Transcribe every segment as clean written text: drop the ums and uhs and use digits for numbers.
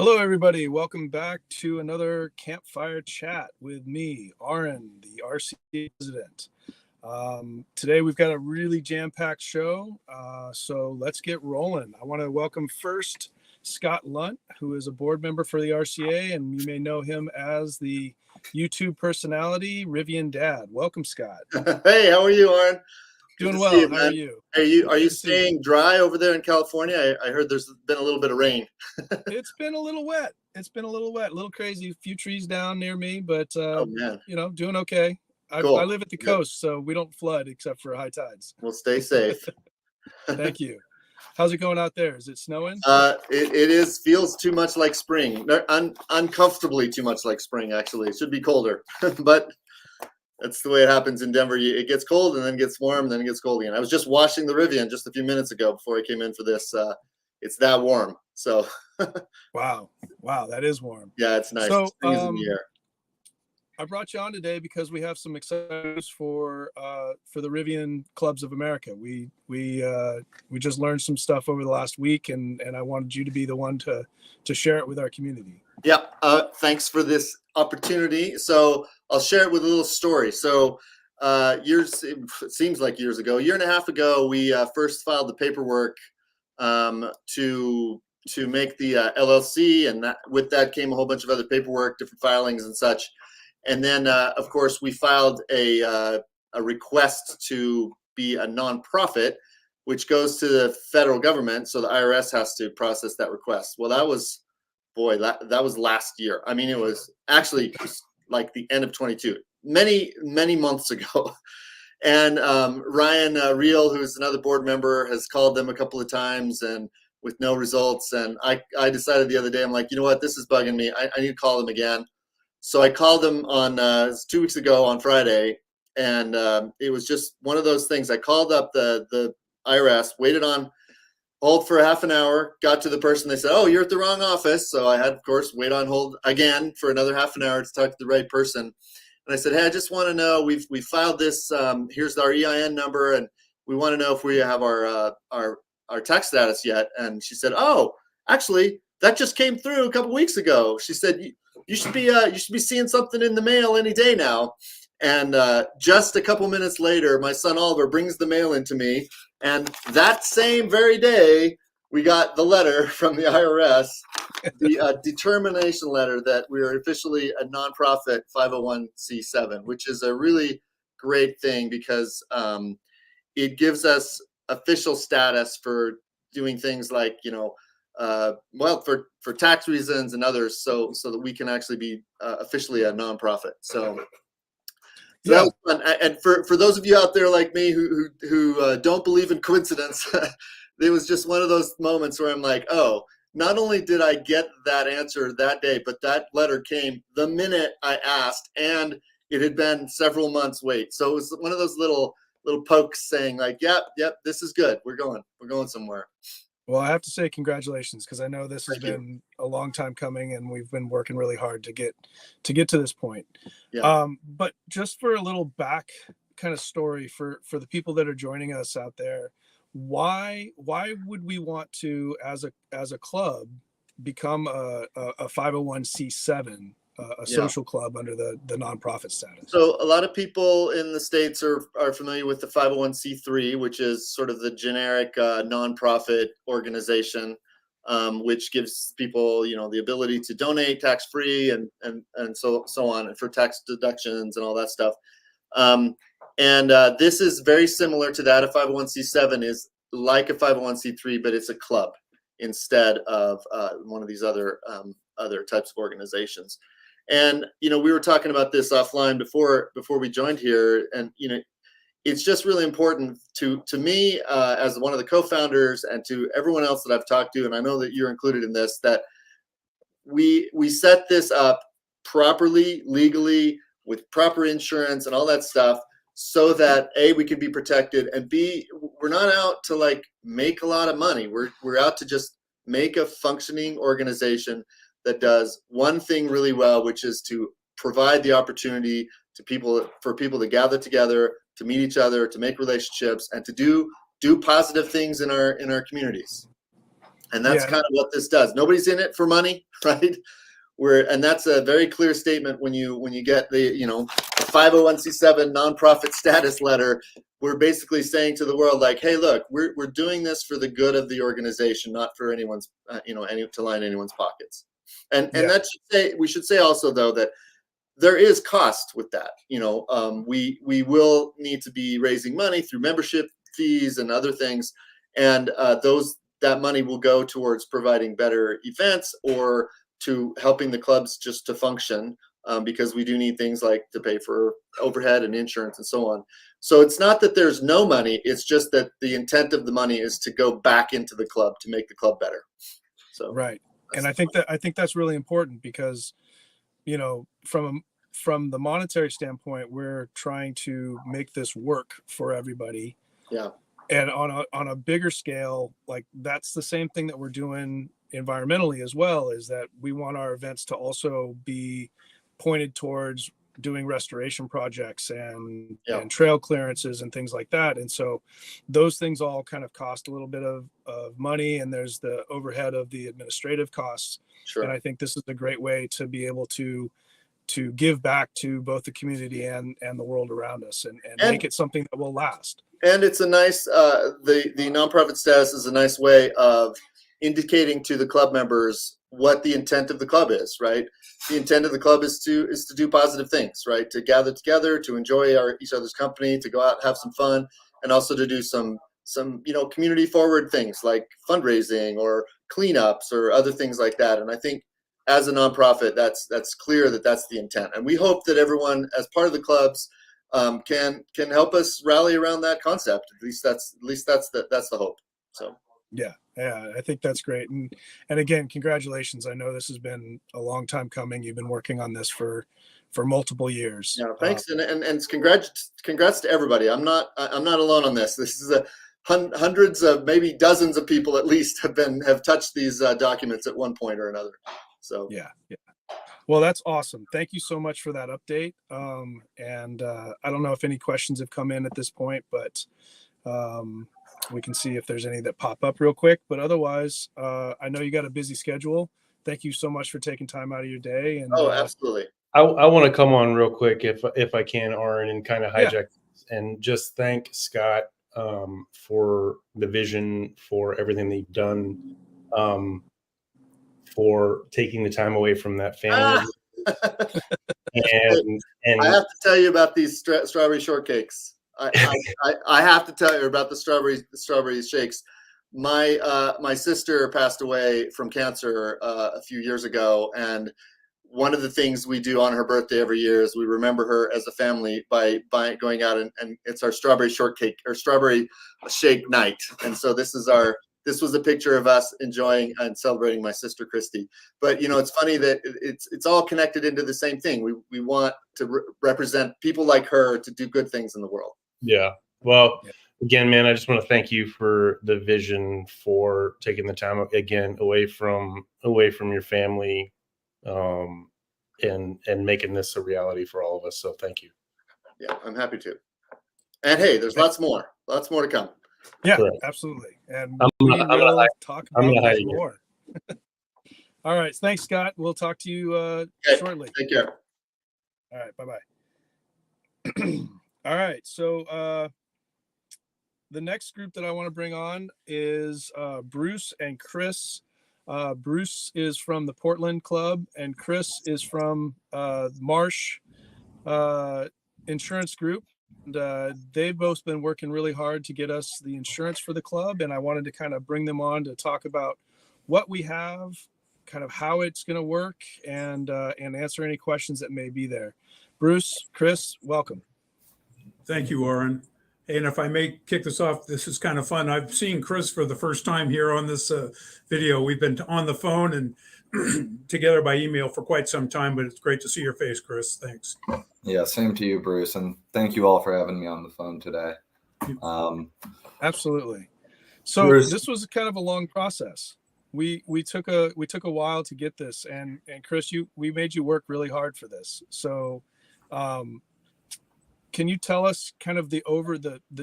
Hello, everybody. Welcome back to another Campfire chat with me, Aaron, the RCA president. Today, we've got a really jam-packed show, so let's get rolling. I want to welcome first Scott Lunt, who is a board member for the RCA, and you may know him as the YouTube personality, Rivian Dad. Welcome, Scott. Hey, how are you, Aaron? Doing well. How are you? Are you staying dry over there in California? I heard there's been a little bit of rain. It's been a little wet. A little crazy. A few trees down near me, but doing okay. Cool. I live at the coast, so we don't flood except for high tides. Well, stay safe. Thank you. How's it going out there? Is it snowing? It feels too much like spring. Uncomfortably too much like spring, actually. It should be colder, but that's the way it happens in Denver. It gets cold and then gets warm, and then it gets cold again. I was just washing the Rivian just a few minutes ago before I came in for this. It's that warm. So Wow, that is warm. Yeah, it's nice. So in the air. I brought you on today because we have some exciting news for the Rivian Clubs of America. We just learned some stuff over the last week, and I wanted you to be the one to share it with our community. Yeah, thanks for this opportunity. So I'll share it with a little story. So it seems like years ago, a year and a half ago, we first filed the paperwork to make the LLC, and with that came a whole bunch of other paperwork, different filings and such. And then, of course, we filed a request to be a nonprofit, which goes to the federal government. So the IRS has to process that request. Well, that was last year. I mean, it was actually like the end of 22, many months ago. And Ryan Reel, who's another board member, has called them a couple of times and with no results. And I decided the other day, I'm like, you know what, this is bugging me. I need to call them again. So I called them on 2 weeks ago on Friday, and it was just one of those things. I called up the IRS, waited on hold for half an hour, got to the person. They said, "Oh, you're at the wrong office." So I had, of course, wait on hold again for another half an hour to talk to the right person. And I said, "Hey, I just want to know, we filed this. Here's our EIN number, and we want to know if we have our tax status yet." And she said, "Oh, actually, that just came through a couple weeks ago." She said, You should be seeing something in the mail any day now." And just a couple minutes later, my son Oliver brings the mail into me, and that same very day, we got the letter from the IRS, the determination letter that we are officially a nonprofit 501c7, which is a really great thing because it gives us official status for doing things like, for tax reasons and others, so that we can actually be officially a nonprofit. So that was fun. And for those of you out there like me who don't believe in coincidence, it was just one of those moments where I'm like, oh, not only did I get that answer that day, but that letter came the minute I asked, and it had been several months wait. So it was one of those little pokes saying like, yep, this is good. We're going somewhere. Well, I have to say congratulations, because I know this has been a long time coming, and we've been working really hard to get to this point. Yeah. But just for a little back kind of story for the people that are joining us out there, why would we want to, as a club, become a 501c7, a social club under the nonprofit status? So a lot of people in the States are familiar with the 501c3, which is sort of the generic nonprofit organization, which gives people, the ability to donate tax-free and so on, and for tax deductions and all that stuff. This is very similar to that. A 501c7 is like a 501c3, but it's a club instead of one of these other types of organizations. And, we were talking about this offline before we joined here. And, it's just really important to me as one of the co-founders, and to everyone else that I've talked to, and I know that you're included in this, that we set this up properly, legally, with proper insurance and all that stuff, so that A, we can be protected, and B, we're not out to make a lot of money. We're out to just make a functioning organization that does one thing really well, which is to provide the opportunity for people to gather together, to meet each other, to make relationships, and to do positive things in our communities. And that's Yeah. kind of what this does. Nobody's in it for money, right? And that's a very clear statement when you get the 501c7 nonprofit status letter. We're basically saying to the world, like, hey, look, we're doing this for the good of the organization, not for anyone's to line anyone's pockets. And that we should say also, though, that there is cost with that. We will need to be raising money through membership fees and other things, and that money will go towards providing better events or to helping the clubs just to function, because we do need things like to pay for overhead and insurance and so on. So it's not that there's no money, it's just that the intent of the money is to go back into the club to make the club better. So right. And I think that's really important because, from the monetary standpoint, we're trying to make this work for everybody. Yeah. And on a bigger scale, like that's the same thing that we're doing environmentally as well, is that we want our events to also be pointed towards doing restoration projects and trail clearances and things like that. And so those things all kind of cost a little bit of money, and there's the overhead of the administrative costs. Sure. And I think this is a great way to be able to give back to both the community and the world around us and make it something that will last. And it's a nice, the nonprofit status is a nice way of indicating to the club members what the intent of the club is, right? The intent of the club is to do positive things, right? To gather together, to enjoy each other's company, to go out and have some fun, and also to do some community forward things like fundraising or cleanups or other things like that. And I think as a nonprofit, that's clear that that's the intent. And we hope that everyone, as part of the clubs, can help us rally around that concept. At least that's the hope. So yeah, I think that's great. And again, congratulations. I know this has been a long time coming. You've been working on this for multiple years. Yeah, thanks, and congrats to everybody. I'm not alone on this. This is hundreds of, maybe dozens of people at least have touched these documents at one point or another. So yeah. Well, that's awesome. Thank you so much for that update. And I don't know if any questions have come in at this point, but we can see if there's any that pop up real quick. But otherwise, I know you got a busy schedule. Thank you so much for taking time out of your day. And absolutely. I want to come on real quick if I can, Aaron, and kind of hijack and just thank Scott for the vision, for everything that you've done, for taking the time away from that family. And I have to tell you about these strawberry shortcakes. I have to tell you about the strawberry shakes. My sister passed away from cancer a few years ago, and one of the things we do on her birthday every year is we remember her as a family by going out and it's our strawberry shortcake or strawberry shake night. And so this was a picture of us enjoying and celebrating my sister Christy. But it's funny that it's all connected into the same thing. We want to represent people like her to do good things in the world. Yeah. Well, again, man, I just want to thank you for the vision, for taking the time again away from your family, and making this a reality for all of us. So thank you. Yeah, I'm happy to. And hey, there's lots more to come. Yeah, correct. Absolutely. And I'm will talk about hiding more. All right. Thanks, Scott. We'll talk to you shortly. Take care. All right. Bye-bye. All right. So the next group that I want to bring on is Bruce and Chris. Bruce is from the Portland Club, and Chris is from Marsh Insurance Group. And they've both been working really hard to get us the insurance for the club, and I wanted to kind of bring them on to talk about what we have, kind of how it's going to work, and answer any questions that may be there. Bruce, Chris, welcome. Thank you, Aaron. And if I may kick this off, this is kind of fun. I've seen Chris for the first time here on this video. We've been on the phone and together by email for quite some time, but it's great to see your face, Chris. Thanks. Yeah, same to you, Bruce. And thank you all for having me on the phone today. Absolutely. So Bruce, this was kind of a long process. We took a while to get this, and Chris, we made you work really hard for this. So can you tell us kind of the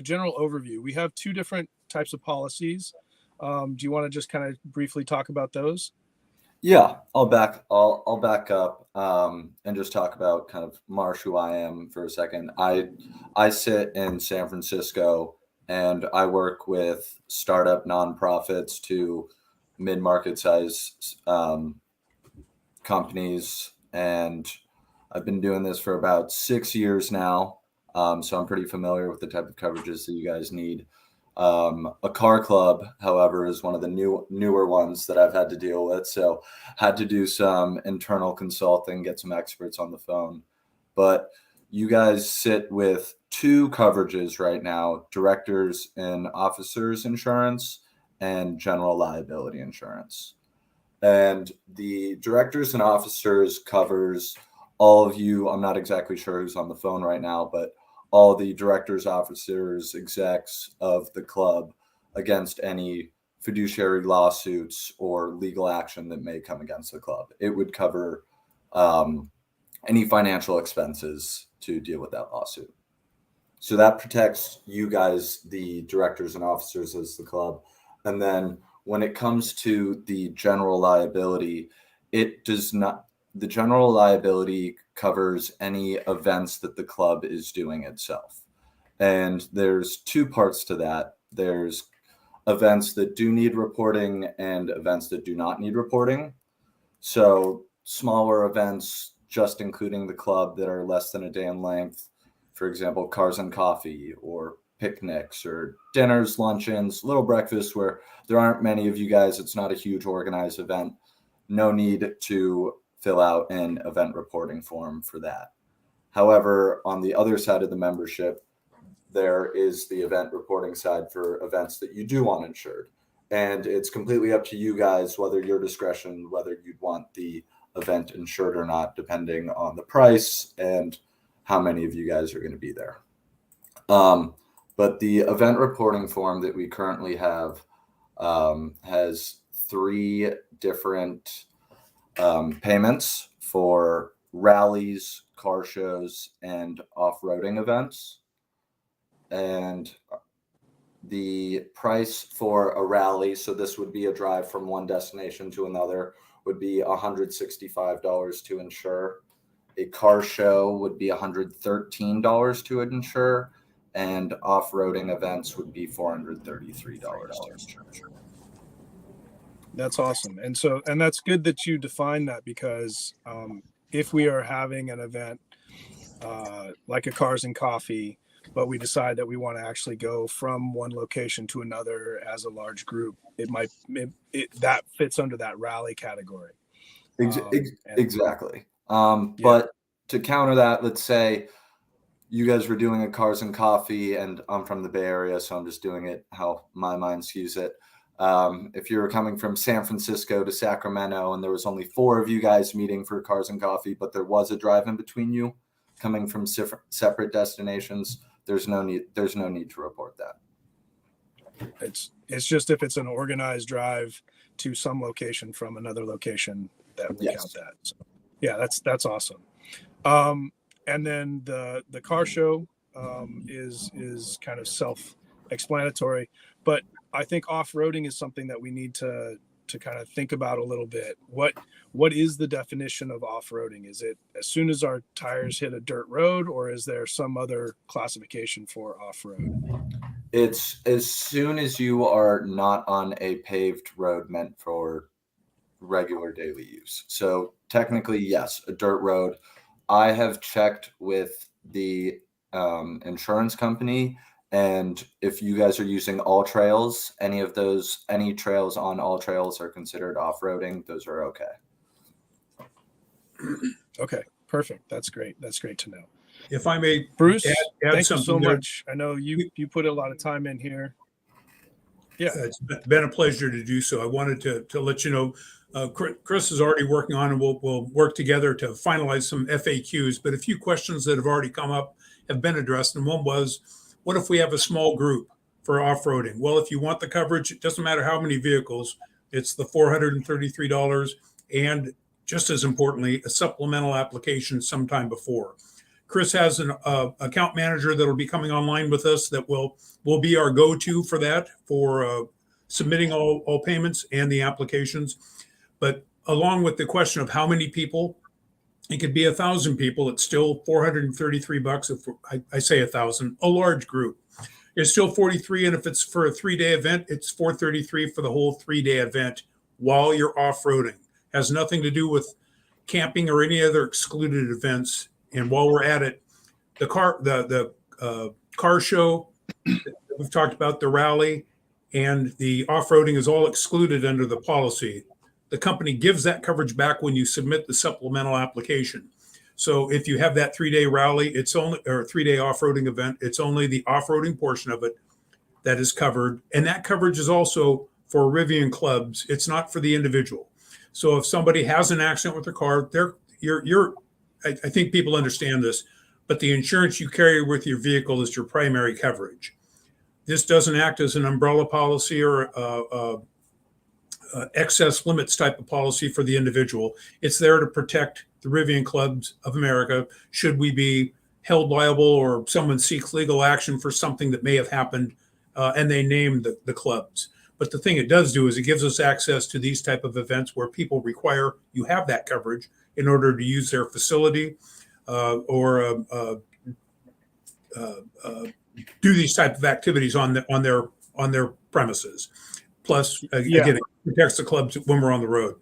general overview? We have two different types of policies. Do you want to just kind of briefly talk about those? Yeah, I'll back up and just talk about kind of Marsh, who I am, for a second. I sit in San Francisco, and I work with startup nonprofits to mid-market size companies, and I've been doing this for about 6 years now. So I'm pretty familiar with the type of coverages that you guys need. A car club, however, is one of the newer ones that I've had to deal with. So had to do some internal consulting, get some experts on the phone. But you guys sit with two coverages right now: directors and officers insurance and general liability insurance. And the directors and officers covers all of you. I'm not exactly sure who's on the phone right now, but all the directors, officers, execs of the club against any fiduciary lawsuits or legal action that may come against the club. It would cover any financial expenses to deal with that lawsuit. So that protects you guys, the directors and officers as the club. And then when it comes to the general liability, it does not. The general liability covers any events that the club is doing itself. And there's two parts to that. There's events that do need reporting and events that do not need reporting. So smaller events, just including the club, that are less than a day in length, for example, cars and coffee or picnics or dinners, luncheons, little breakfasts where there aren't many of you guys. It's not a huge organized event. No need to fill out an event reporting form for that. However, on the other side of the membership, there is the event reporting side for events that you do want insured. And it's completely up to you guys, whether your discretion, whether you'd want the event insured or not, depending on the price and how many of you guys are going to be there. But the event reporting form that we currently have has 3 different payments for rallies, car shows, and off-roading events. And the price for a rally, so this would be a drive from one destination to another, would be $165 to insure. A car show would be $113 to insure, and off-roading events would be $433. That's awesome. And that's good that you define that, because if we are having an event like a cars and coffee, but we decide that we want to actually go from one location to another as a large group, that fits under that rally category. Exactly. But to counter that, let's say you guys were doing a cars and coffee, and I'm from the Bay Area, so I'm just doing it how my mind sees it. If you were coming from San Francisco to Sacramento and there was only 4 of you guys meeting for cars and coffee, but there was a drive in between you coming from separate destinations, there's no need to report that. It's just if it's an organized drive to some location from another location that we count that. So, yeah, that's awesome. And then the car show is kind of self-explanatory, but I think off-roading is something that we need to kind of think about a little bit. What is the definition of off-roading? Is it as soon as our tires hit a dirt road, or is there some other classification for off-road? It's as soon as you are not on a paved road meant for regular daily use. So technically, yes, a dirt road. I have checked with the insurance company, and if you guys are using all trails, any trails on all trails are considered off-roading. Those are okay. Okay, perfect. That's great. That's great to know. If I may, Bruce, add thank you so there. much. I know you put a lot of time in here. Yeah, It's been a pleasure to do so. I wanted to let you know, Chris is already working on, and we'll work together to finalize some FAQs. But a few questions that have already come up have been addressed. And one was, what if we have a small group for off-roading? Well, if you want the coverage, it doesn't matter how many vehicles, it's the $433, and just as importantly, a supplemental application sometime before. Chris has an account manager that will be coming online with us that will be our go-to for that, for submitting all payments and the applications. But along with the question of how many people, it could be 1,000 people. It's still $433. If I say 1,000, a large group, it's still 43. And if it's for a 3-day event, it's $433 for the whole 3-day event while you're off-roading. Has nothing to do with camping or any other excluded events. And while we're at it, the car show, we've talked about the rally, and the off-roading is all excluded under the policy. The company gives that coverage back when you submit the supplemental application. So if you have that 3-day rally, it's only, or 3-day off-roading event, it's only the off-roading portion of it that is covered. And that coverage is also for Rivian clubs. It's not for the individual. So if somebody has an accident with their car, I think people understand this, but the insurance you carry with your vehicle is your primary coverage. This doesn't act as an umbrella policy or excess limits type of policy for the individual. It's there to protect the Rivian Clubs of America should we be held liable or someone seeks legal action for something that may have happened and they name the clubs. But the thing it does do is it gives us access to these type of events where people require you have that coverage in order to use their facility or do these type of activities on their premises. Plus, again, it protects the clubs when we're on the road.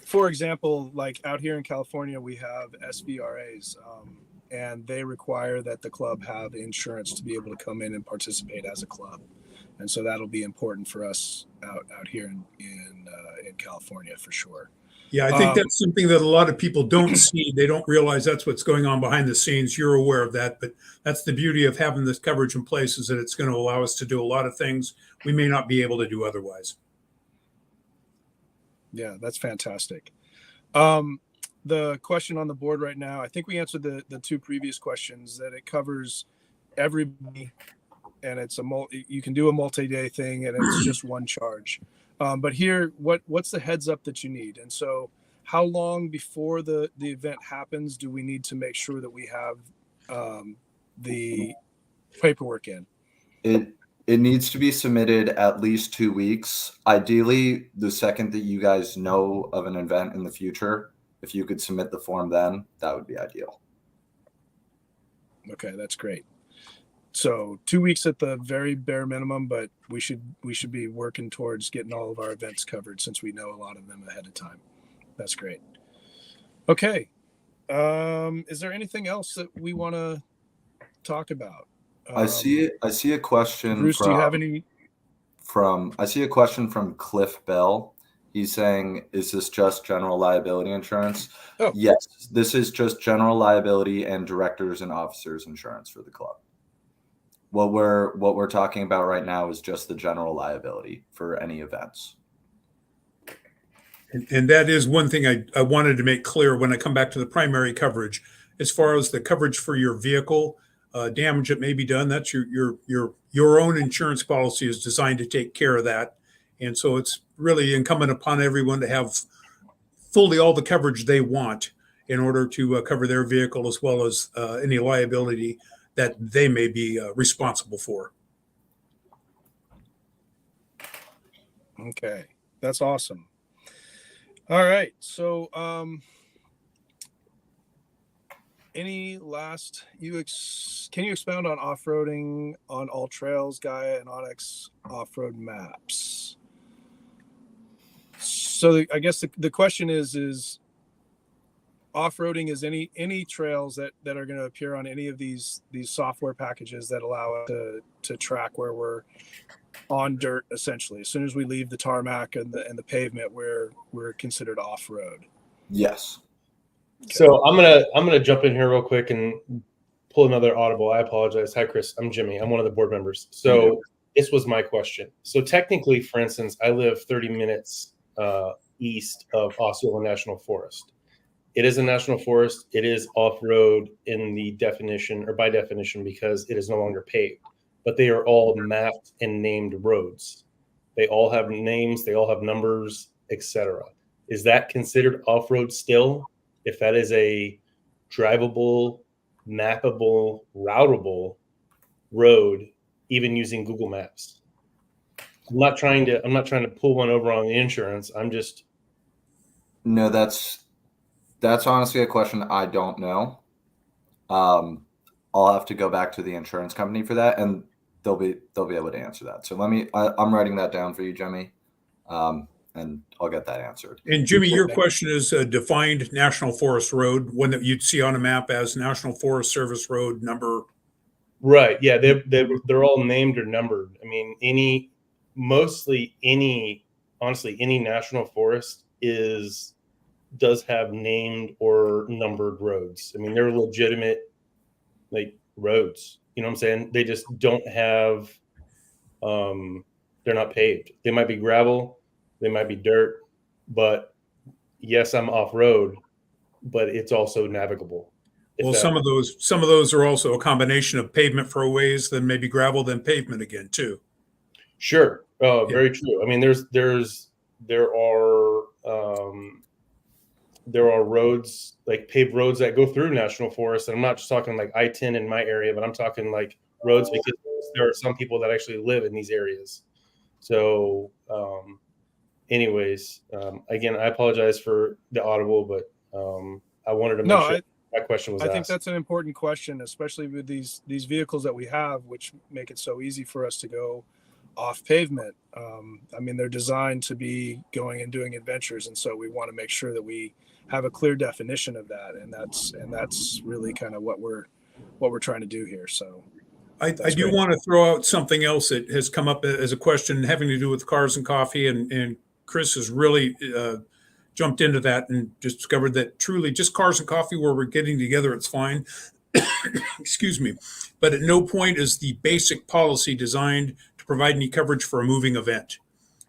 For example, like out here in California, we have SVRAs, and they require that the club have insurance to be able to come in and participate as a club. And so that'll be important for us out here in California for sure. Yeah, I think that's something that a lot of people don't see. They don't realize that's what's going on behind the scenes. You're aware of that, but that's the beauty of having this coverage in place, is that it's going to allow us to do a lot of things we may not be able to do otherwise. Yeah, that's fantastic. The question on the board right now, I think we answered the two previous questions, that it covers everybody, and it's you can do a multi-day thing, and it's just one charge. But here, what's the heads up that you need? And so how long before the event happens do we need to make sure that we have the paperwork in? It needs to be submitted at least 2 weeks. Ideally, the second that you guys know of an event in the future, if you could submit the form then, that would be ideal. Okay, that's great. So 2 weeks at the very bare minimum, but we should be working towards getting all of our events covered since we know a lot of them ahead of time. That's great. Okay. Is there anything else that we want to talk about? I see a question. Bruce, do you have any? I see a question from Cliff Bell. He's saying, is this just general liability insurance? Oh. Yes, this is just general liability and directors and officers insurance for the club. What we're talking about right now is just the general liability for any events. And that is one thing I wanted to make clear when I come back to the primary coverage. As far as the coverage for your vehicle, damage that may be done, that's your own insurance policy is designed to take care of that. And so it's really incumbent upon everyone to have fully all the coverage they want in order to cover their vehicle, as well as any liability that they may be responsible for. Okay, that's awesome. All right, so any last, can you expound on off-roading on all trails, Gaia and Onyx off-road maps? So I guess the question is off-roading is any trails that are going to appear on any of these software packages that allow us to track where we're on dirt, essentially. As soon as we leave the tarmac and the pavement, we're considered off-road. Yes. Okay. So I'm gonna jump in here real quick and pull another audible. I apologize. Hi, Chris. I'm Jimmy. I'm one of the board members. So this was my question. So technically, for instance, I live 30 minutes east of Osceola National Forest. It is a national forest. It is off-road in the definition, or by definition, because it is no longer paved. But they are all mapped and named roads. They all have names. They all have numbers, etc. Is that considered off-road still? If that is a drivable, mappable, routable road, even using Google Maps? I'm not trying to pull one over on the insurance. I'm just. No, that's honestly a question I don't know. I'll have to go back to the insurance company for that, and they'll be able to answer that. So I'm writing that down for you, Jimmy, and I'll get that answered. And Jimmy, your question is defined National Forest Road, one that you'd see on a map as National Forest Service Road number. Right. Yeah. They're all named or numbered. I mean, honestly, any national forest does have named or numbered roads. I mean, they're legitimate like roads, you know what I'm saying? They just don't have, they're not paved. They might be gravel, they might be dirt, but yes, I'm off road, but it's also navigable. Well, some of those are also a combination of pavement for a ways, then maybe gravel, then pavement again too. Sure. Very true. I mean, there are roads, like paved roads that go through national forests. And I'm not just talking like I-10 in my area, but I'm talking like roads because there are some people that actually live in these areas. So anyways, again, I apologize for the audible, but I wanted to make sure that question was asked. I think that's an important question, especially with these vehicles that we have, which make it so easy for us to go off pavement. I mean, they're designed to be going and doing adventures, and so we want to make sure that we have a clear definition of that, and that's really kind of what we're trying to do here. So I do want to throw out something else that has come up as a question having to do with cars and coffee, and Chris has really jumped into that and discovered that truly just cars and coffee where we're getting together, it's fine. Excuse me. But at no point is the basic policy designed to provide any coverage for a moving event.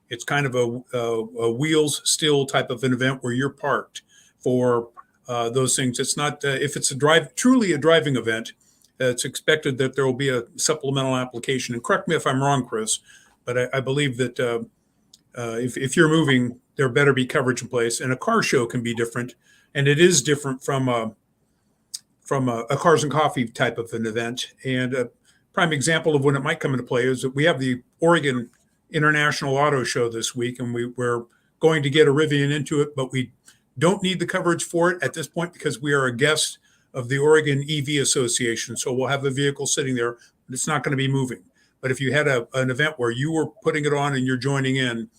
It's kind of a wheels still type of an event where you're parked for those things. It's not, if it's truly a driving event, it's expected that there will be a supplemental application. And correct me if I'm wrong, Chris, but I believe that if you're moving, there better be coverage in place. And a car show can be different, and it is different from a cars and coffee type of an event. And a prime example of when it might come into play is that we have the Oregon International Auto Show this week, and we're going to get a Rivian into it, but we don't need the coverage for it at this point because we are a guest of the Oregon EV Association. So we'll have the vehicle sitting there, but it's not going to be moving. But if you had an event where you were putting it on and you're joining in,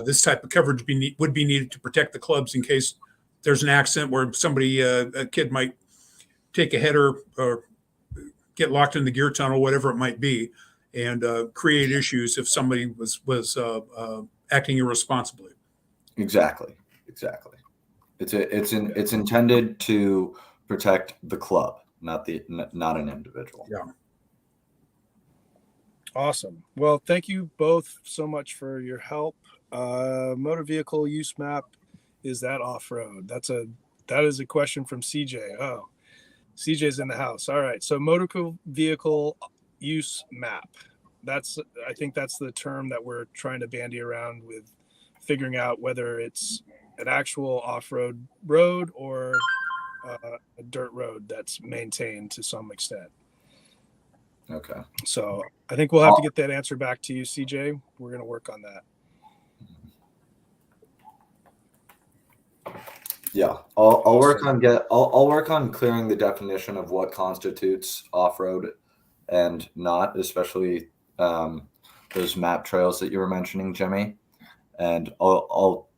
this type of coverage would be needed to protect the clubs in case there's an accident where somebody, a kid might take a header or get locked in the gear tunnel, whatever it might be, and create issues if somebody was acting irresponsibly. Exactly. It's intended to protect the club, not an individual. Yeah. Awesome. Well, thank you both so much for your help. Motor vehicle use map, is that off-road? That is a question from CJ. Oh, CJ's in the house. All right. So motor vehicle use map. I think that's the term that we're trying to bandy around with figuring out whether it's an actual off-road road or a dirt road that's maintained to some extent. Okay. So I think we'll have to get that answer back to you, CJ. We're going to work on that. Yeah, I'll work on clearing the definition of what constitutes off-road and not, especially those map trails that you were mentioning, Jimmy. And I'll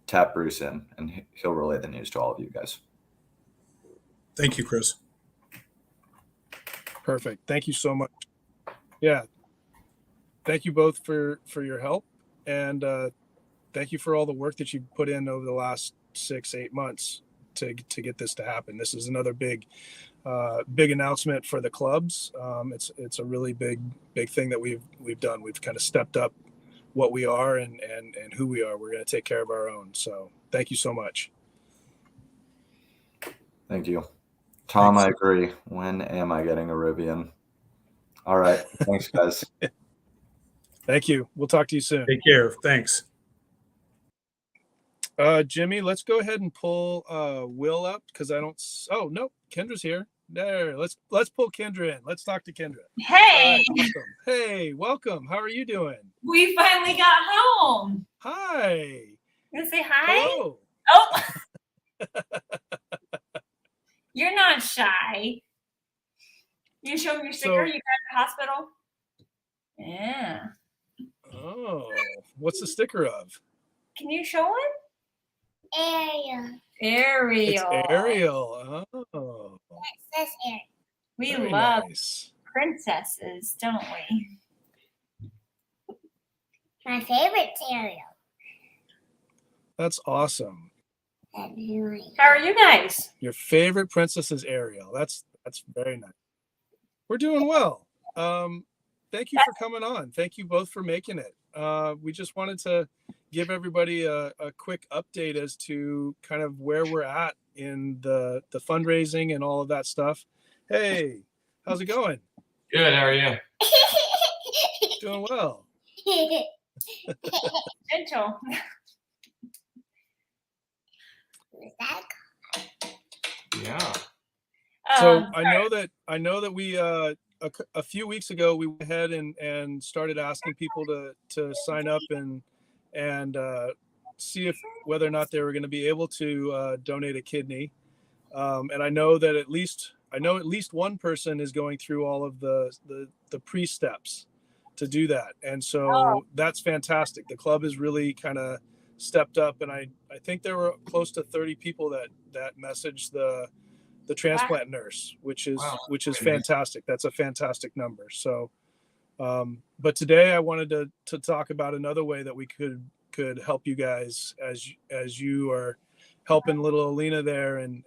tap Bruce in, and he'll relay the news to all of you guys. Thank you, Chris. Perfect. Thank you so much. Yeah. Thank you both for your help, and thank you for all the work that you've put in over the last 6-8 months to get this to happen. This is another big announcement for the clubs. It's a really big thing that we've done. We've kind of stepped up what we are and who we are. We're going to take care of our own. So thank you so much. Thank you. Tom, I agree. When am I getting a Rivian? All right. Thanks, guys. Thank you. We'll talk to you soon. Take care. Thanks. Jimmy, let's go ahead and pull Will up because I don't. Oh, no. Kendra's here. There, let's pull Kendra in. Let's talk to Kendra. Hey, All right, awesome. Hey, welcome. How are you doing? we finally got home. Hi. You gonna say hi? Hello. Oh, you're not shy. You show me your sticker. So- You got at the hospital. Yeah. Oh, what's the sticker of? Can you show it? Ariel. Ariel. It's Ariel. Oh, It says Ariel. We very love nice. princesses, don't we? My favorite's Ariel. That's awesome. And Louis. How are you guys? Your favorite princess is Ariel. That's very nice. We're doing well. Thank you for coming on. Thank you both for making it. We just wanted to give everybody a quick update as to kind of where we're at in the fundraising and all of that stuff. Hey, how's it going? Good. How are you? Doing well. Gentle. Was that Yeah. So Sorry. I know that we a few weeks ago we went ahead and started asking people to sign up and see if whether or not they were going to be able to donate a kidney. And I know that at least one person is going through all of the pre-steps to do that. And so that's fantastic. The club has really kind of stepped up, and I think there were close to 30 people that messaged the transplant nurse, which is fantastic. That's a fantastic number. So but today I wanted to talk about another way that we could help you guys as you are helping little Alina there and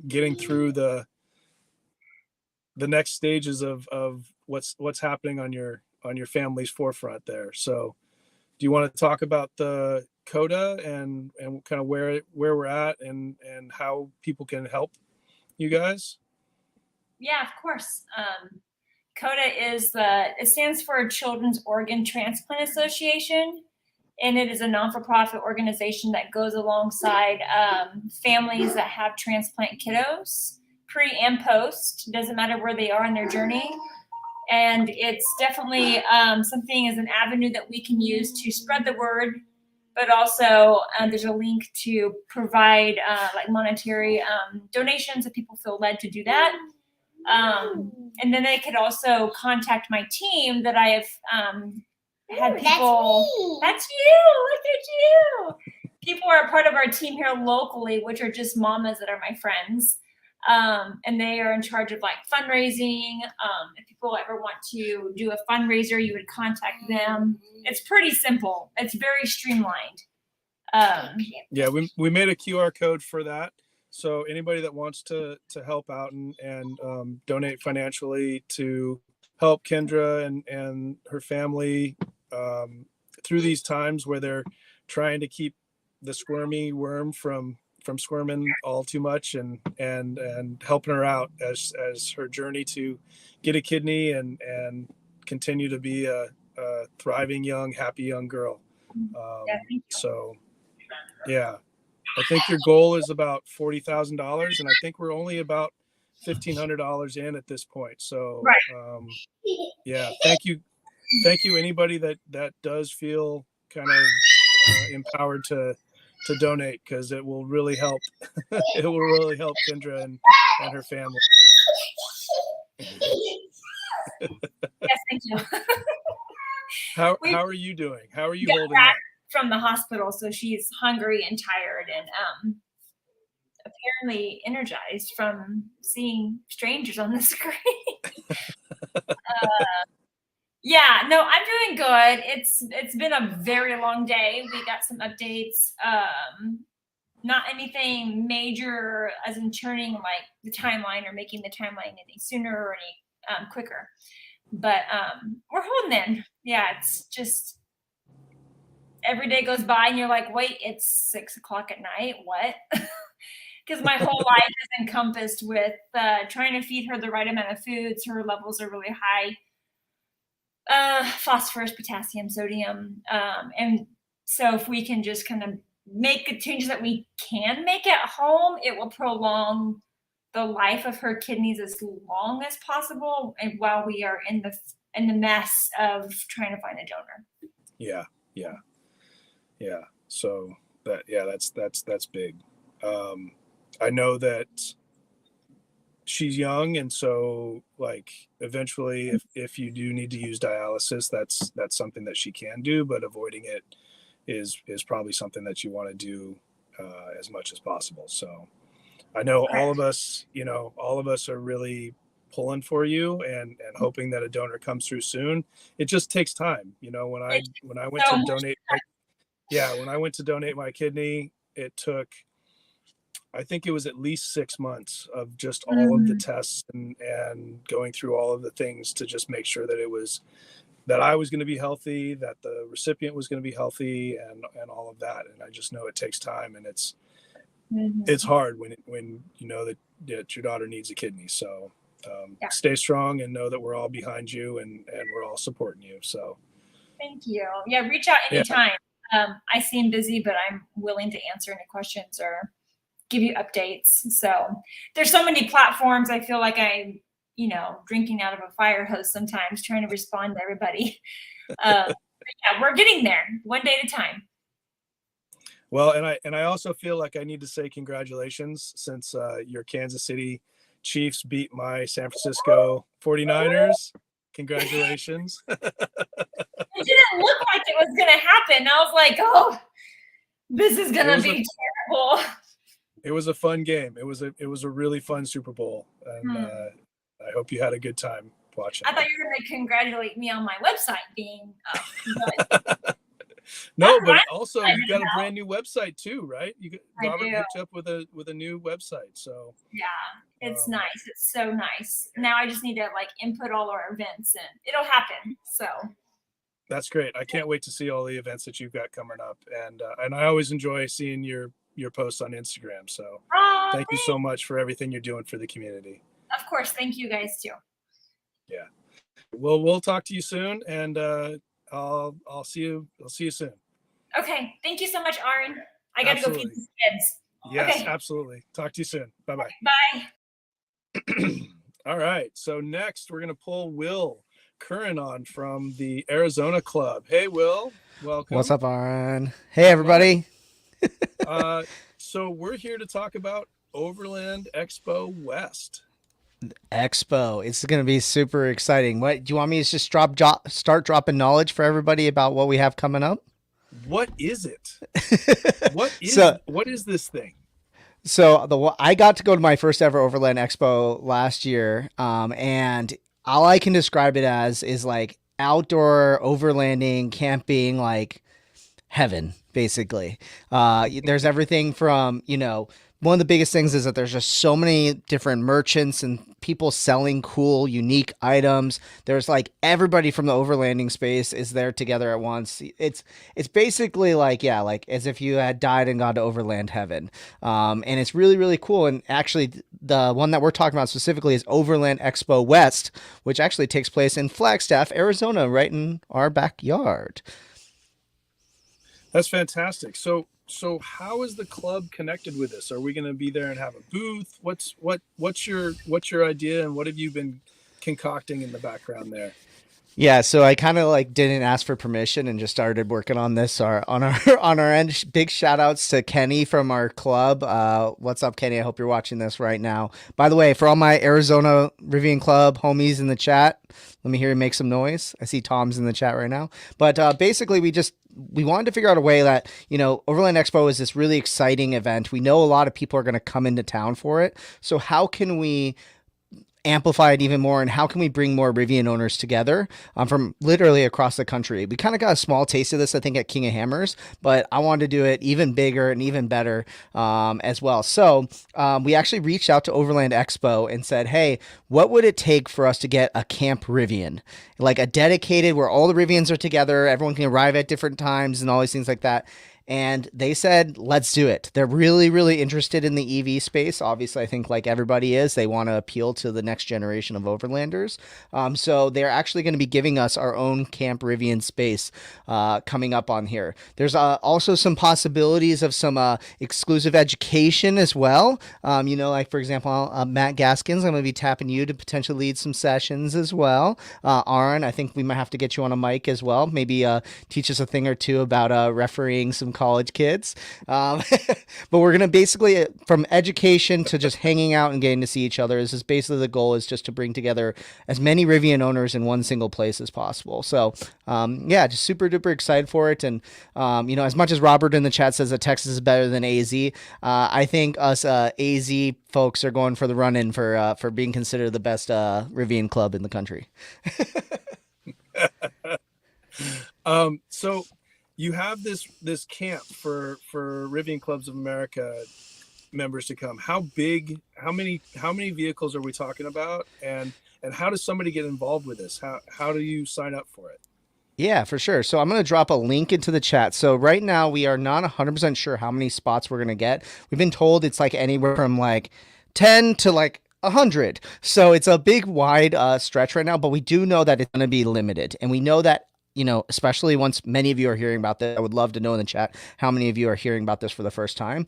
getting through the next stages of what's happening on your family's forefront there. So do you want to talk about the CODA and kind of where we're at and how people can help you guys? Yeah, of course. CODA it stands for Children's Organ Transplant Association, and it is a non-for-profit organization that goes alongside families that have transplant kiddos, pre and post. Doesn't matter where they are in their journey. And it's definitely something as an avenue that we can use to spread the word, but also there's a link to provide like monetary donations if people feel led to do that. And then they could also contact my team that I have had people. That's you. Look at you. People are a part of our team here locally, which are just mamas that are my friends. And they are in charge of like fundraising. If people ever want to do a fundraiser, you would contact them. It's pretty simple. It's very streamlined. Yeah, we made a QR code for that. So anybody that wants to help out and donate financially to help Kendra and her family through these times where they're trying to keep the squirmy worm from squirming all too much and helping her out as her journey to get a kidney and continue to be a thriving young happy young girl. So yeah, I think your goal is about $40,000 and I think we're only about $1,500 in at this point. So yeah, thank you anybody that does feel kind of empowered to donate, because it will really help. It will really help Kendra and her family. Yes, thank you. How are you doing? How are you holding up? From the hospital, so she's hungry and tired and apparently energized from seeing strangers on the screen. Yeah, no, I'm doing good. It's been a very long day. We got some updates. Not anything major as in turning like the timeline or making the timeline any sooner or any quicker. But we're holding in. Yeah, it's just every day goes by and you're like, wait, it's 6:00 at night. What? Because my whole life is encompassed with trying to feed her the right amount of foods. Her levels are really high. Phosphorus, potassium, sodium. And so if we can just kind of make the changes that we can make at home, it will prolong the life of her kidneys as long as possible, and while we are in the mess of trying to find a donor. Yeah. So that's big. I know that she's young, and so like eventually if you do need to use dialysis, that's something that she can do, but avoiding it is probably something that you want to do as much as possible. So I know all of us are really pulling for you and hoping that a donor comes through soon. It just takes time. When I went to donate when I went to donate my kidney, it took, I think it was at least 6 months of just all of the tests and going through all of the things to just make sure that I was going to be healthy, that the recipient was going to be healthy, and all of that. And I just know it takes time, and it's hard when you know that your daughter needs a kidney. So stay strong and know that we're all behind you and we're all supporting you. So thank you. Yeah, reach out anytime. I seem busy, but I'm willing to answer any questions or give you updates. So there's so many platforms. I feel like I'm, drinking out of a fire hose sometimes, trying to respond to everybody. But yeah, we're getting there, one day at a time. Well, and I also feel like I need to say congratulations, since your Kansas City Chiefs beat my San Francisco 49ers. Congratulations. It didn't look like it was going to happen. I was like, oh, this is going to be terrible. It was a fun game. It was a really fun Super Bowl, and I hope you had a good time watching. I thought you were going to congratulate me on my website being up. No, but also you got a brand new website too, right? Robert hooked up with a new website. So yeah, it's nice. It's so nice. Now I just need to input all our events, and it'll happen. So that's great. I can't wait to see all the events that you've got coming up, and I always enjoy seeing your posts on Instagram. So thank you so much for everything you're doing for the community. Of course, thank you guys too. Yeah. Well, we'll talk to you soon, and I'll see you soon. Okay. Thank you so much, Aaron. I got to go feed these kids. Yes, okay. Absolutely. Talk to you soon. Bye-bye. Bye. All right. So next we're going to pull Will Curran on from the Arizona Club. Hey, Will. Welcome. What's up, Aaron? Hey, everybody. So we're here to talk about Overland Expo West. Expo. It's going to be super exciting. What do you want me to just start dropping knowledge for everybody about what we have coming up? What is it? What is this thing? So I got to go to my first ever Overland Expo last year, and all I can describe it as is like outdoor overlanding, camping, like heaven, basically. There's everything from, one of the biggest things is that there's just so many different merchants and people selling cool, unique items. There's like everybody from the overlanding space is there together at once. It's basically like as if you had died and gone to overland heaven. And it's really, really cool. And actually the one that we're talking about specifically is Overland Expo West, which actually takes place in Flagstaff, Arizona, right in our backyard. That's fantastic. So how is the club connected with this? Are we going to be there and have a booth? What's your idea, and what have you been concocting in the background there? Yeah, so I kind of didn't ask for permission and just started working on this on our end. Big shout outs to Kenny from our club. What's up, Kenny? I hope you're watching this right now. By the way, for all my Arizona Rivian Club homies in the chat, let me hear you make some noise. I see Tom's in the chat right now. But basically, we wanted to figure out a way that, Overland Expo is this really exciting event. We know a lot of people are going to come into town for it. So how can we amplify it even more, and how can we bring more Rivian owners together from literally across the country? We kind of got a small taste of this, I think, at King of Hammers, but I wanted to do it even bigger and even better as well. So we actually reached out to Overland Expo and said, hey, what would it take for us to get a Camp Rivian, like a dedicated where all the Rivians are together, everyone can arrive at different times and all these things like that. and they said, let's do it. They're really, really interested in the EV space. Obviously, I think like everybody is, they want to appeal to the next generation of overlanders. So they're actually going to be giving us our own Camp Rivian space coming up on here. There's also some possibilities of some exclusive education as well. Like for example, Matt Gaskins, I'm going to be tapping you to potentially lead some sessions as well. Aaron, I think we might have to get you on a mic as well. Maybe teach us a thing or two about refereeing some college kids. But we're going to basically, from education to just hanging out and getting to see each other, this is basically the goal, is just to bring together as many Rivian owners in one single place as possible. So just super duper excited for it. And, as much as Robert in the chat says that Texas is better than AZ, I think us AZ folks are going for the run-in for being considered the best Rivian club in the country. So you have this camp for Rivian Clubs of America members to come. How many vehicles are we talking about, and how does somebody get involved with this? How do you sign up for it? Yeah, for sure. So I'm going to drop a link into the chat. So right now we are not 100% sure how many spots we're going to get. We've been told it's like anywhere from like 10 to like 100. So it's a big wide stretch right now, but we do know that it's going to be limited. And we know that, especially once many of you are hearing about this, I would love to know in the chat how many of you are hearing about this for the first time.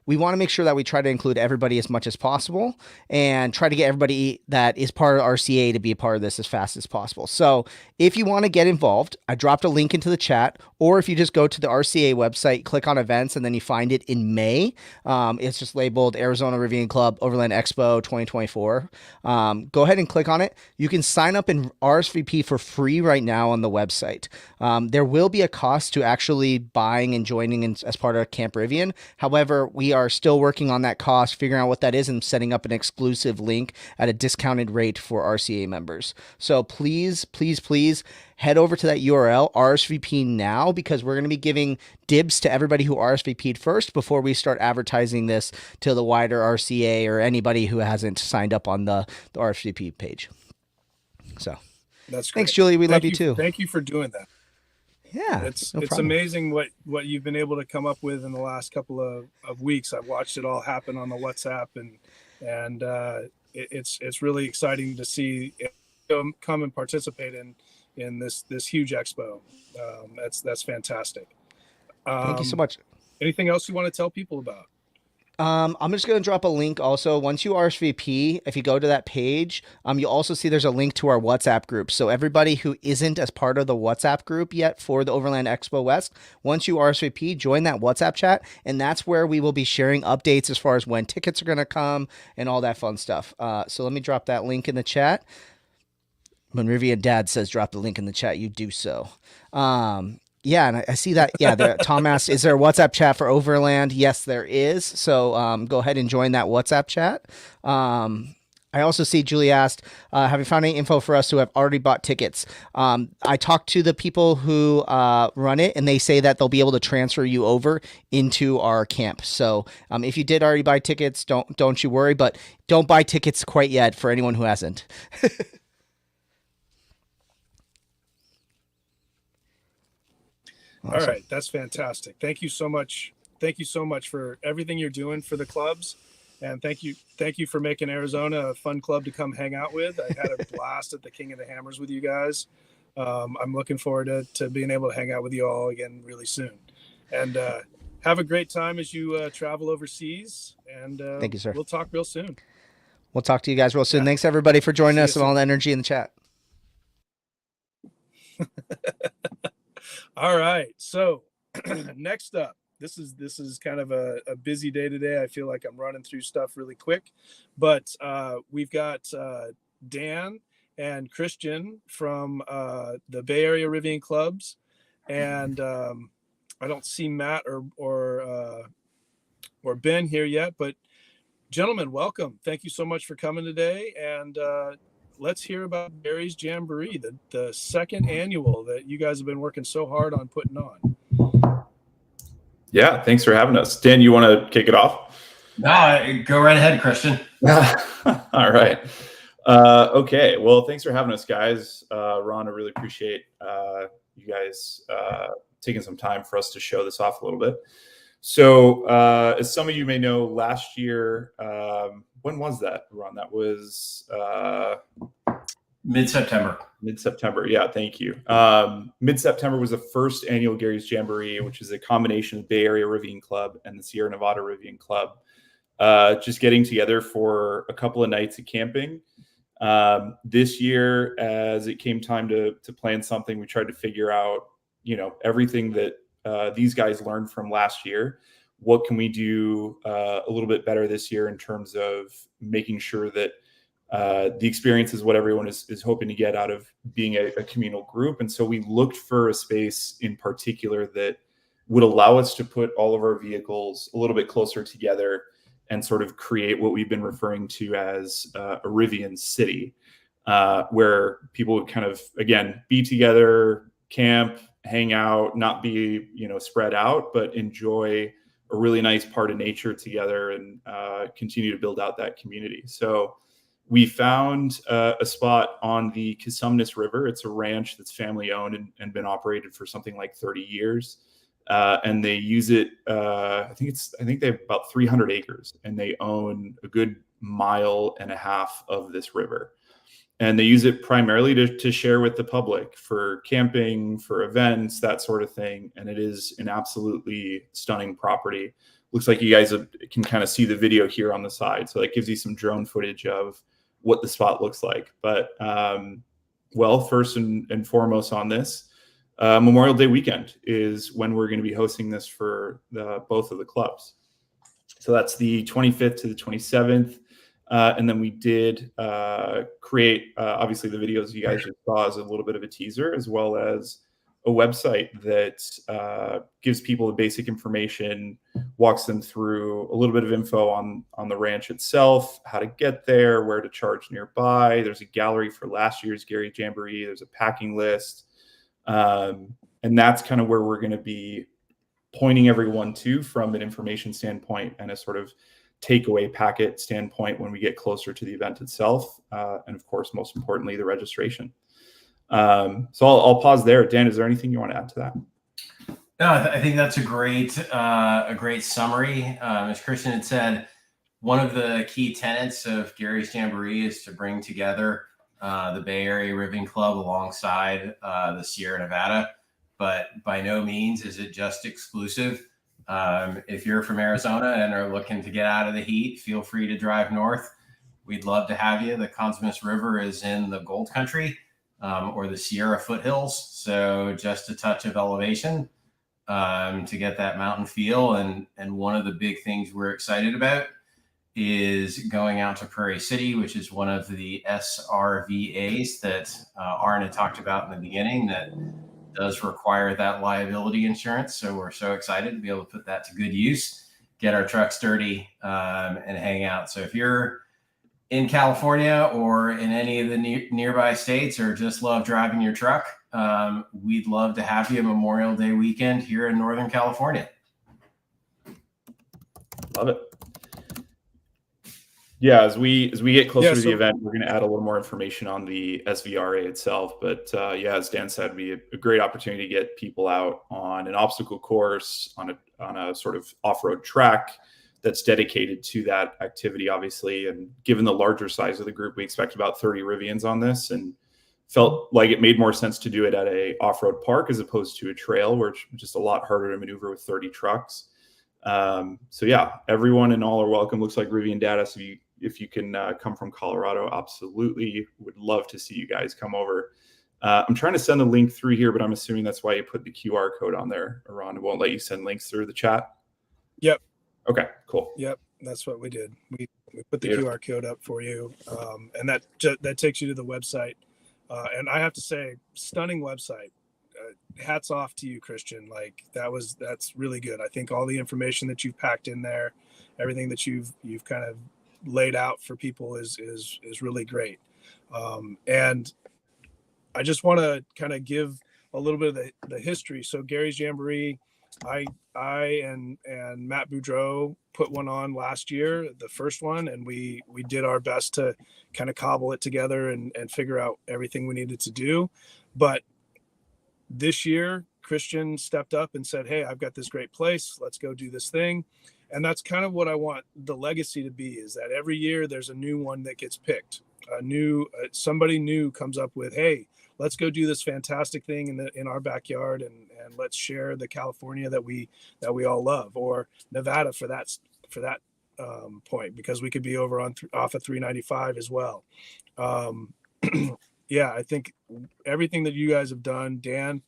We want to make sure that we try to include everybody as much as possible and try to get everybody that is part of RCA to be a part of this as fast as possible. So if you want to get involved, I dropped a link into the chat, or if you just go to the RCA website, click on events, and then you find it in May. It's just labeled Arizona Rivian Club Overland Expo 2024. Go ahead and click on it. You can sign up and RSVP for free right now on the website. There will be a cost to actually buying and joining as part of Camp Rivian. However, we are still working on that cost, figuring out what that is, and setting up an exclusive link at a discounted rate for RCA members. So please, please, please head over to that URL, RSVP now, because we're going to be giving dibs to everybody who RSVP'd first before we start advertising this to the wider RCA or anybody who hasn't signed up on the RSVP page. So that's great. Thanks, Julie. We love you too. Thank you for doing that. Yeah, it's amazing what you've been able to come up with in the last couple of weeks. I've watched it all happen on the WhatsApp, and it's really exciting to see it come and participate in this huge expo. That's fantastic. Thank you so much. Anything else you want to tell people about? I'm just going to drop a link also. Once you RSVP, if you go to that page, you'll also see there's a link to our WhatsApp group. So everybody who isn't as part of the WhatsApp group yet for the Overland Expo West, once you RSVP, join that WhatsApp chat, and that's where we will be sharing updates as far as when tickets are going to come and all that fun stuff. So let me drop that link in the chat. When Rivian Dad says drop the link in the chat, you do so. Yeah, and I see that. Yeah, Tom asked, is there a WhatsApp chat for Overland? Yes, there is. So go ahead and join that WhatsApp chat. I also see Julie asked, have you found any info for us who have already bought tickets? I talked to the people who run it, and they say that they'll be able to transfer you over into our camp. So if you did already buy tickets, don't you worry, but don't buy tickets quite yet for anyone who hasn't. Awesome. All right, that's fantastic. Thank you so much. Thank you so much for everything you're doing for the clubs, and thank you for making Arizona a fun club to come hang out with. I had a blast at the King of the Hammers with you guys. I'm looking forward to being able to hang out with you all again really soon. And have a great time as you travel overseas. And thank you, sir. We'll talk real soon. We'll talk to you guys real soon. Yeah. Thanks everybody for joining us and all the energy in the chat. All right, so next up, this is kind of a busy day today. I feel like I'm running through stuff really quick, but we've got Dan and Christian from the Bay Area Rivian Clubs, and I don't see Matt or Ben here yet, but gentlemen, welcome. Thank you so much for coming today, and let's hear about Barry's Jamboree, the second annual that you guys have been working so hard on putting on. Yeah, thanks for having us. Dan, you want to kick it off? No, go right ahead, Christian. All right. Okay. Well, thanks for having us, guys. Ron, I really appreciate you guys taking some time for us to show this off a little bit. So as some of you may know, last year, when was that, Ron? That was Mid-September. Mid-September. Yeah, thank you. Mid-September was the first annual Gary's Jamboree, which is a combination of Bay Area Rivian Club and the Sierra Nevada Rivian Club, just getting together for a couple of nights of camping. This year, as it came time to plan something, we tried to figure out, everything that these guys learned from last year. What can we do a little bit better this year in terms of making sure that the experience is what everyone is hoping to get out of being a communal group? And so we looked for a space in particular that would allow us to put all of our vehicles a little bit closer together and sort of create what we've been referring to as a Rivian city, where people would kind of, again, be together, camp, hang out, not be, spread out, but enjoy a really nice part of nature together and continue to build out that community. So we found a spot on the Cosumnes River. It's a ranch that's family owned and been operated for something like 30 years. And they use it, I think they have about 300 acres, and they own a good 1.5 miles of this river. And they use it primarily to share with the public for camping, for events, that sort of thing. And it is an absolutely stunning property. Looks like you guys can kind of see the video here on the side. So that gives you some drone footage of what the spot looks like. But, first and foremost on this, Memorial Day weekend is when we're going to be hosting this for both of the clubs. So that's the 25th to the 27th. And then we did create, obviously, the videos you guys just saw as a little bit of a teaser, as well as a website that gives people the basic information, walks them through a little bit of info on the ranch itself, how to get there, where to charge nearby. There's a gallery for last year's Gary Jamboree. There's a packing list. And that's kind of where we're going to be pointing everyone to from an information standpoint and a sort of takeaway packet standpoint when we get closer to the event itself. And of course, most importantly, the registration. So I'll pause there. Dan, is there anything you want to add to that? No, I think that's a great summary. As Christian had said, one of the key tenets of Gary's Jamboree is to bring together the Bay Area Rivian Club alongside the Sierra Nevada, but by no means is it just exclusive. If you're from Arizona and are looking to get out of the heat, feel free to drive north. We'd love to have you. The Cosumnes River is in the Gold Country or the Sierra foothills, so just a touch of elevation to get that mountain feel. And one of the big things we're excited about is going out to Prairie City, which is one of the SRVAs that Aaron had talked about in the beginning that does require that liability insurance. So we're so excited to be able to put that to good use, get our trucks dirty, and hang out. So if you're in California or in any of the nearby states or just love driving your truck, we'd love to have you Memorial Day weekend here in Northern California. Love it. Yeah, as we get closer to the event, we're going to add a little more information on the SVRA itself. But as Dan said, it'd be a great opportunity to get people out on an obstacle course, on a sort of off-road track that's dedicated to that activity, obviously. And given the larger size of the group, we expect about 30 Rivians on this, and felt like it made more sense to do it at a off-road park as opposed to a trail, where it's just a lot harder to maneuver with 30 trucks. Everyone and all are welcome. Looks like Rivian Dad, so if you can come from Colorado, absolutely would love to see you guys come over. I'm trying to send the link through here, but I'm assuming that's why you put the QR code on there, Ron. It won't let you send links through the chat. Yep. Okay, cool. Yep, that's what we did. We put the QR code up for you, and that takes you to the website. And I have to say, stunning website. Hats off to you, Christian. Like that's really good. I think all the information that you've packed in there, everything that you've kind of laid out for people is really great. And I just want to kind of give a little bit of the history. So Gary's Jamboree, I and Matt Boudro put one on last year, the first one, and we did our best to kind of cobble it together and figure out everything we needed to do. But this year, Christian stepped up and said, hey, I've got this great place. Let's go do this thing. And that's kind of what I want the legacy to be, is that every year there's a new one that gets picked. Somebody new comes up with, hey, let's go do this fantastic thing in our backyard, and let's share the California that we all love, or Nevada for that point, because we could be over off of 395 as well. Yeah, I think everything that you guys have done, Dan,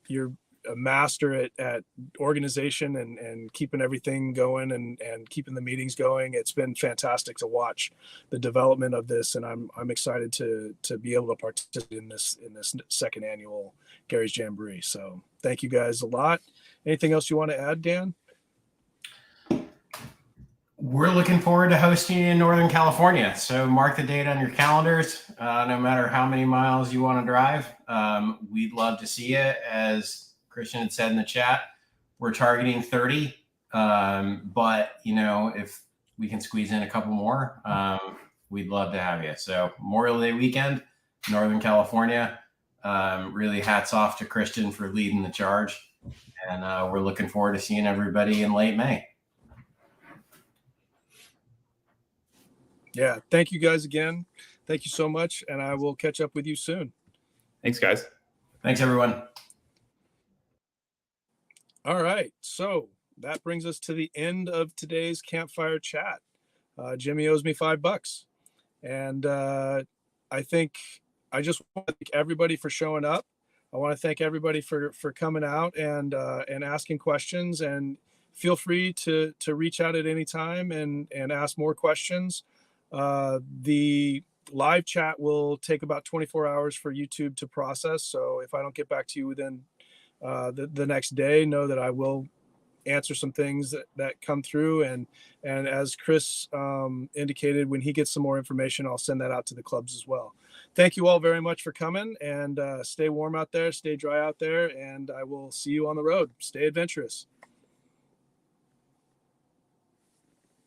you're a master at organization and keeping everything going and keeping the meetings going. It's been fantastic to watch the development of this, and I'm excited to be able to participate in this second annual Gary's Jamboree. So thank you guys a lot. Anything else you want to add, Dan? We're looking forward to hosting you in Northern California. So mark the date on your calendars. No matter how many miles you want to drive, we'd love to see you. As Christian had said in the chat, we're targeting 30. But, if we can squeeze in a couple more, we'd love to have you. So Memorial Day weekend, Northern California. Really hats off to Christian for leading the charge. And we're looking forward to seeing everybody in late May. Yeah, thank you guys again. Thank you so much, and I will catch up with you soon. Thanks, guys. Thanks, everyone. All right, so that brings us to the end of today's Campfire chat. Jimmy owes me $5, and I think I just want to thank everybody for showing up. I want to thank everybody for coming out and asking questions, and feel free to reach out at any time and ask more questions. The live chat will take about 24 hours for YouTube to process. So if I don't get back to you within the next day, know that I will answer some things that come through. And as Chris indicated, when he gets some more information, I'll send that out to the clubs as well. Thank you all very much for coming, and stay warm out there, stay dry out there, and I will see you on the road. Stay adventurous.